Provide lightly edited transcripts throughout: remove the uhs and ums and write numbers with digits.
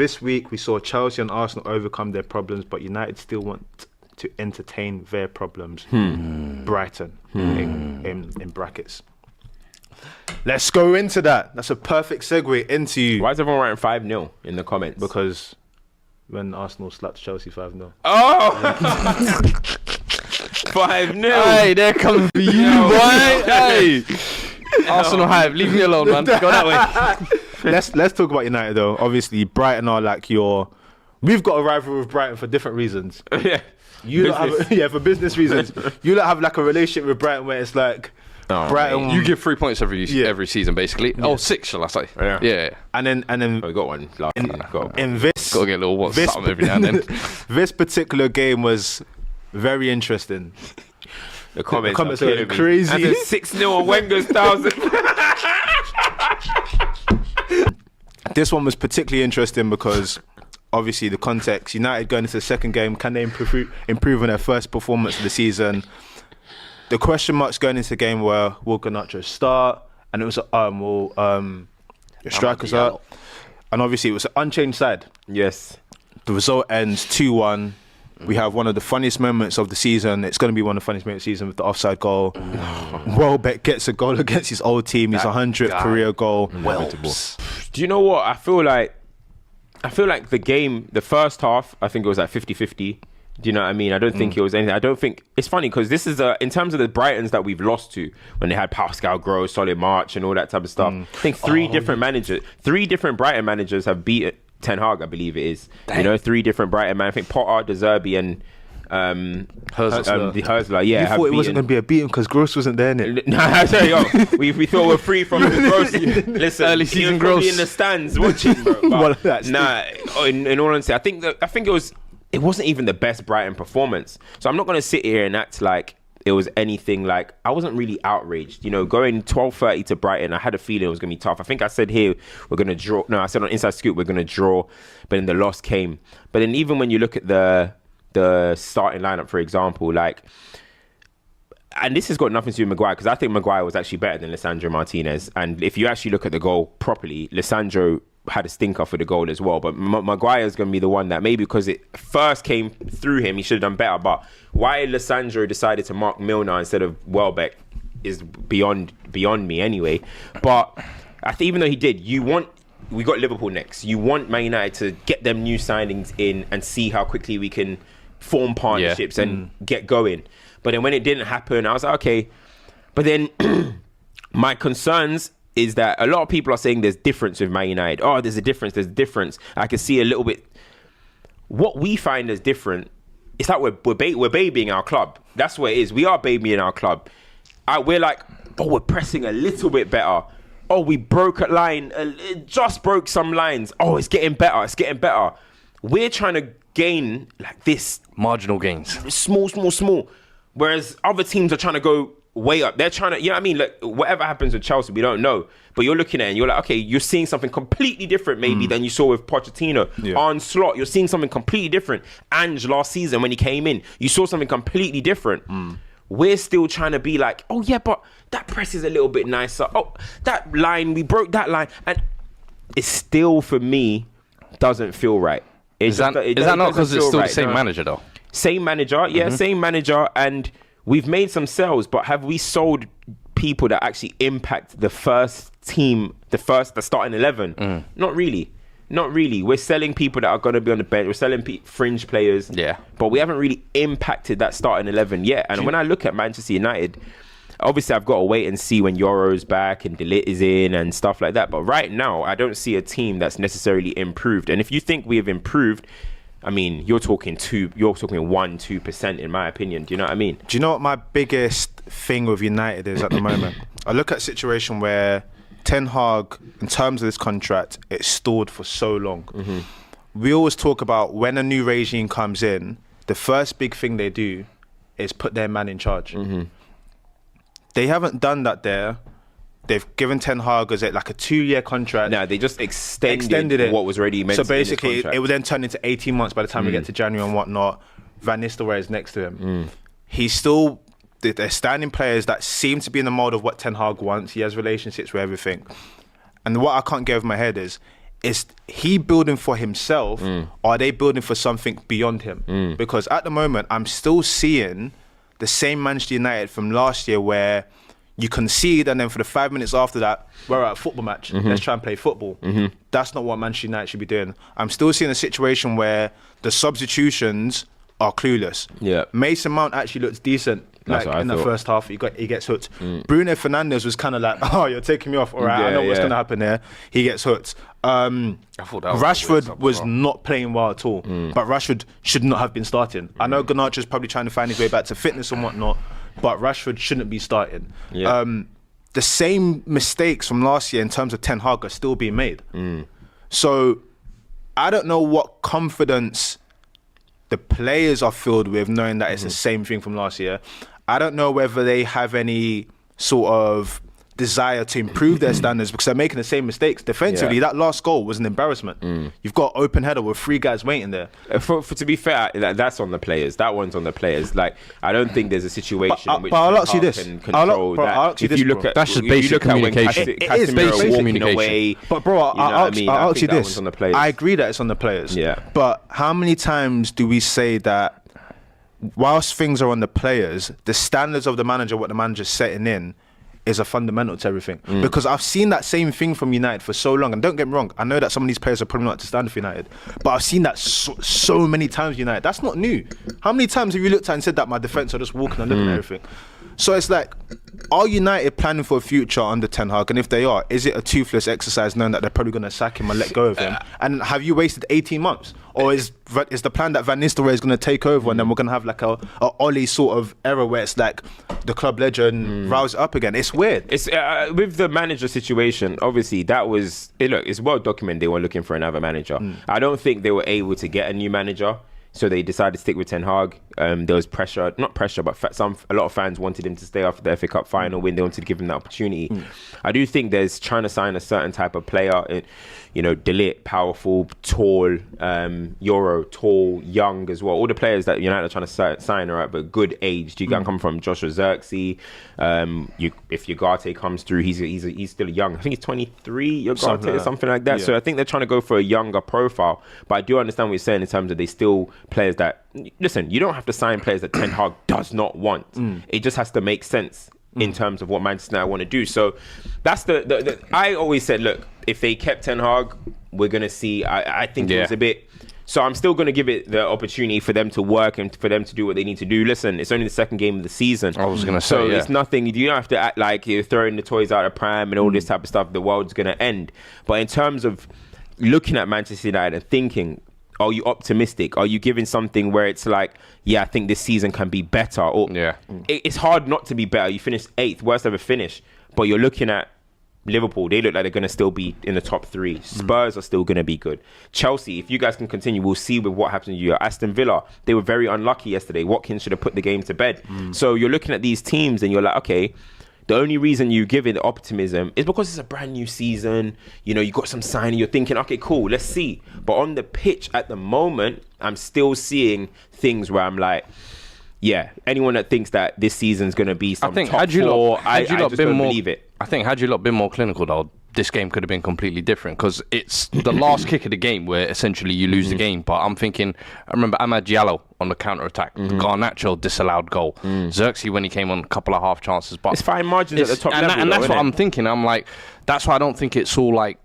This week we saw Chelsea and Arsenal overcome their problems, but United still want to entertain their problems. Brighton in brackets. Let's go into that. That's a perfect segue into... Why is everyone writing 5-0 in the comments? Because when Arsenal slapped Chelsea 5-0. Oh! 5-0. Hey, there comes for you, boy. Hey. Arsenal hype. Leave me alone, man. Go that way. Let's talk about United though. Obviously, Brighton are like we've got a rivalry with Brighton for different reasons. Yeah. For business reasons. You don't have like a relationship with Brighton where it's like Brighton. Mate. You give 3 points every season, basically. Yeah. Oh, 6, shall I say? Yeah. And then we got one last season. In this, got to get a little something every now and then. This particular game was very interesting. The comments are getting crazy. And the 6-0 on Wenger's 1,000. This one was particularly interesting because obviously the context. United going into the second game, can they improve on their first performance of the season? The question marks going into the game were, will Garnacho start? And it was your strikers out. And obviously it was an unchanged side. Yes. The result ends 2-1. We have one of the funniest moments of the season. It's going to be one of the funniest moments of the season with the offside goal. Welbeck gets a goal against his old team. His 100th career goal. Do you know what? I feel like the game, the first half, I think it was like 50-50. Do you know what I mean? I don't think it was anything. I don't think... It's funny because this is, in terms of the Brightons that we've lost to, when they had Pascal Gross, Solid March and all that type of stuff, I think three different Brighton managers have beaten Ten Hag, I believe it is. Dang. You know, 3 different Brighton managers. I think Potter, De Zerbi and Hursley. Yeah, you thought it wasn't going to be a beating because Gross wasn't there, innit? No, I tell you, we thought we're free from Gross. Listen, early season Gross in the stands watching, bro. In all honesty, I think it wasn't even the best Brighton performance. So I'm not going to sit here and act like it was anything like... I wasn't really outraged. You know, going 12:30 to Brighton, I had a feeling it was going to be tough. I think I said here, we're going to draw. No, I said on Inside Scoop, we're going to draw. But then the loss came. But then even when you look at the starting lineup, for example, like... And this has got nothing to do with Maguire, because I think Maguire was actually better than Lisandro Martinez. And if you actually look at the goal properly, Lisandro had a stinker for the goal as well. But Maguire's going to be the one that maybe because it first came through him, he should have done better. But why Lisandro decided to mark Milner instead of Welbeck is beyond me anyway. But I think even though he did, we got Liverpool next. You want Man United to get them new signings in and see how quickly we can form partnerships and get going. But then when it didn't happen, I was like, okay. But then my concerns is that a lot of people are saying there's difference with Man United. Oh, there's a difference. I can see a little bit. What we find as different, it's like we're babying our club. That's what it is. We are babying our club. We're like, we're pressing a little bit better. Oh, we broke a line, just broke some lines. Oh, it's getting better. We're trying to gain like this. Marginal gains. Small. Whereas other teams are trying to go way up. They're trying to, you know what I mean? Like, whatever happens with Chelsea, we don't know. But you're looking at it and you're like, okay, you're seeing something completely different maybe than you saw with Pochettino. Yeah. On Slot, you're seeing something completely different. Ange last season when he came in, you saw something completely different. We're still trying to be like, oh yeah, but that press is a little bit nicer. Oh, that line, we broke that line. And it still, for me, doesn't feel right. Is that not because it's still the same manager though? Same manager, same manager, and we've made some sales, but have we sold people that actually impact the first team, the starting 11? Not really. We're selling people that are going to be on the bench. We're selling fringe players, but we haven't really impacted that starting 11 yet. And when I look at Manchester United, obviously I've got to wait and see when Euro's back and De Ligt is in and stuff like that. But right now, I don't see a team that's necessarily improved. And if you think we have improved, I mean, you're talking 1-2% in my opinion. Do you know what I mean? Do you know what my biggest thing with United is at the moment? I look at a situation where Ten Hag, in terms of this contract, it's stalled for so long. We always talk about when a new regime comes in, the first big thing they do is put their man in charge. They haven't done that there. They've given Ten Hag as like a 2-year contract. No, they just extended it. What was already meant to be. So basically, it would then turn into 18 months by the time we get to January and whatnot. Van Nistelrooy is next to him. He's still... They're standing players that seem to be in the mold of what Ten Hag wants. He has relationships with everything. And what I can't get over my head is, is he building for himself, or are they building for something beyond him? Because at the moment, I'm still seeing the same Manchester United from last year where you concede and then for the 5 minutes after that, we're at a football match. Let's try and play football. That's not what Manchester United should be doing. I'm still seeing a situation where the substitutions are clueless. Yeah. Mason Mount actually looks decent. Like in the first half, he gets hooked. Bruno Fernandes was kind of like, oh, you're taking me off. All right, I know what's going to happen there. He gets hooked. I thought that was Rashford was not playing well at all. But Rashford should not have been starting. I know Garnacho's probably trying to find his way back to fitness and whatnot, but Rashford shouldn't be starting. Yeah. The same mistakes from last year in terms of Ten Hag are still being made. So I don't know what confidence the players are filled with knowing that it's the same thing from last year. I don't know whether they have any sort of desire to improve their standards because they're making the same mistakes. Defensively, that last goal was an embarrassment. You've got open header with 3 guys waiting there. For to be fair, that's on the players. That one's on the players. Like, I don't think there's a situation in which I'll ask you this. Can control that. If you look at that's just basic communication. It is basic communication. But bro, I'll ask you this. I agree that it's on the players. Yeah. But how many times do we say that whilst things are on the players, the standards of the manager, what the manager's setting in, is a fundamental to everything. Because I've seen that same thing from United for so long, and don't get me wrong, I know that some of these players are probably not to stand for United, but I've seen that so many times United. That's not new. How many times have you looked at and said that my defence are just walking and looking at everything? So it's like, are United planning for a future under Ten Hag? And if they are, is it a toothless exercise knowing that they're probably going to sack him and let go of him? And have you wasted 18 months? Or is the plan that Van Nistelrooy is going to take over and then we're going to have like a Ollie sort of era where it's like the club legend rouse it up again? It's weird. It's with the manager situation, obviously that was, look, it's well documented they were looking for another manager. I don't think they were able to get a new manager. So they decided to stick with Ten Hag. There was pressure, not pressure, but a lot of fans wanted him to stay after the FA Cup final win. They wanted to give him that opportunity. I do think there's trying to sign a certain type of player. De Ligt, powerful, tall, Euro, tall, young as well. All the players that United are trying to sign are at a good age. You can come from Joshua Zirkzee. If Ugarte comes through, he's still young. I think he's 23, Ugarte, or something like that. Yeah. So I think they're trying to go for a younger profile. But I do understand what you're saying in terms of they still players that, listen, you don't have to sign players that Ten Hag does not want. It just has to make sense in terms of what Manchester United want to do. So that's the I always said, look, if they kept Ten Hag, we're going to see, I think it was a bit, so I'm still going to give it the opportunity for them to work and for them to do what they need to do. Listen, it's only the second game of the season. I was going to say, so it's nothing, you don't have to act like you're throwing the toys out of pram and all this type of stuff, the world's going to end. But in terms of looking at Manchester United and thinking, are you optimistic? Are you giving something where it's like, I think this season can be better? Or it's hard not to be better. You finished 8th, worst ever finish. But you're looking at Liverpool. They look like they're going to still be in the top 3. Spurs are still going to be good. Chelsea, if you guys can continue, we'll see with what happens to you. Aston Villa, they were very unlucky yesterday. Watkins should have put the game to bed. So you're looking at these teams and you're like, okay, the only reason you give it the optimism is because it's a brand new season. You got some signing. You're thinking, okay, cool, let's see. But on the pitch at the moment, I'm still seeing things where I'm like, anyone that thinks that this season's going to be some top 4, I just don't believe it. I think had you lot been more clinical, though, this game could have been completely different because it's the last kick of the game where essentially you lose the game. But I remember Amad Diallo on the counter-attack, the Garnacho disallowed goal. Zirkzee when he came on a couple of half chances. But it's fine margins at the top level. And that's what I'm thinking. I'm like, that's why I don't think it's all like,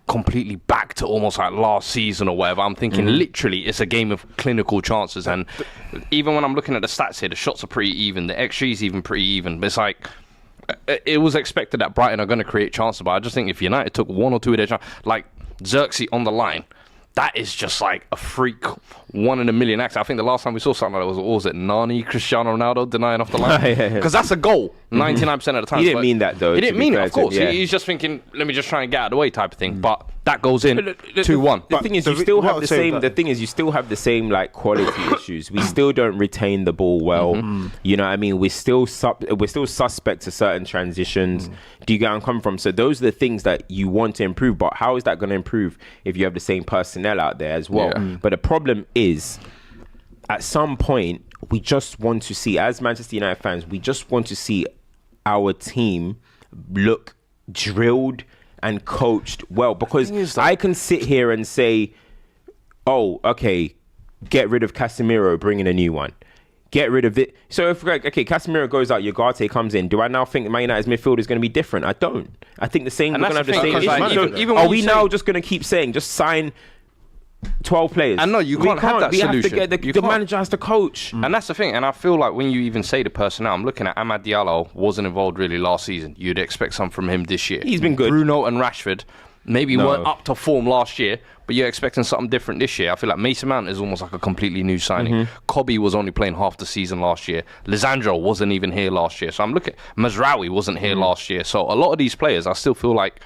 completely back to almost like last season or whatever. I'm thinking literally it's a game of clinical chances. And even when I'm looking at the stats here, the shots are pretty even. The XG is even pretty even. But it's like, it was expected that Brighton are going to create chances, but I just think if United took 1 or 2 of their chances, like Zirkzee on the line, that is just like a freak 1 in a million acts. I think the last time we saw something like that was it Nani, Cristiano Ronaldo denying off the line? Because that's a goal 99% of the time. He didn't mean that though. He didn't mean it, of course. He's just thinking, let me just try and get out of the way type of thing. But that goes in 2-1. The thing is, you still have the same. The thing is, you still have the same like quality issues. We still don't retain the ball well. You know what I mean? We're still suspect to certain transitions. Do you get where I'm coming from? So those are the things that you want to improve. But how is that going to improve if you have the same personnel out there as well? But the problem is, at some point, we just want to see, as Manchester United fans, we just want to see our team look drilled and coached well. Because is that- I can sit here and say, oh, okay, get rid of Casemiro, bring in a new one. Get rid of it. So if Casemiro goes out, Ugarte comes in. Do I now think Man United's midfield is going to be different? I don't. I think the same. And We're going to that's have the the same thing, issue. like, So even are when we you now say- just going to keep saying just sign 12 players? And no, you We can't have that We have to solution. get You the can't. manager has to coach. And that's the thing. And I feel like when you even say the personnel, I'm looking at Amad Diallo, wasn't involved really last season. You'd expect some from him this year. He's been good. Bruno and Rashford maybe No. weren't up to form last year, but you're expecting something different this year. I feel like Mason Mount is almost like a completely new signing. Kobe was only playing half the season last year. Lisandro wasn't even here last year. So I'm looking... Mazraoui wasn't here last year. So a lot of these players, I still feel like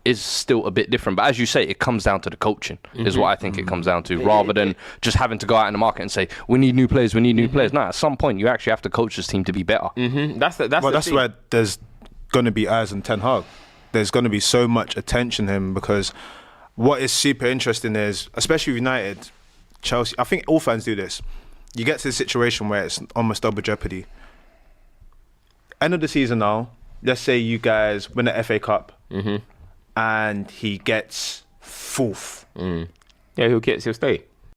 is still a bit different. But as you say, it comes down to the coaching, is what I think it comes down to, rather than just having to go out in the market and say, we need new players, we need new players. No, at some point, you actually have to coach this team to be better. That's the thing. where there's going to be eyes on Ten Hag. There's going to be so much attention to him because what is super interesting is, especially with United, Chelsea, I think all fans do this. You get to the situation where it's almost double jeopardy. End of the season now, let's say you guys win the FA Cup and he gets fourth. Yeah, he'll stay.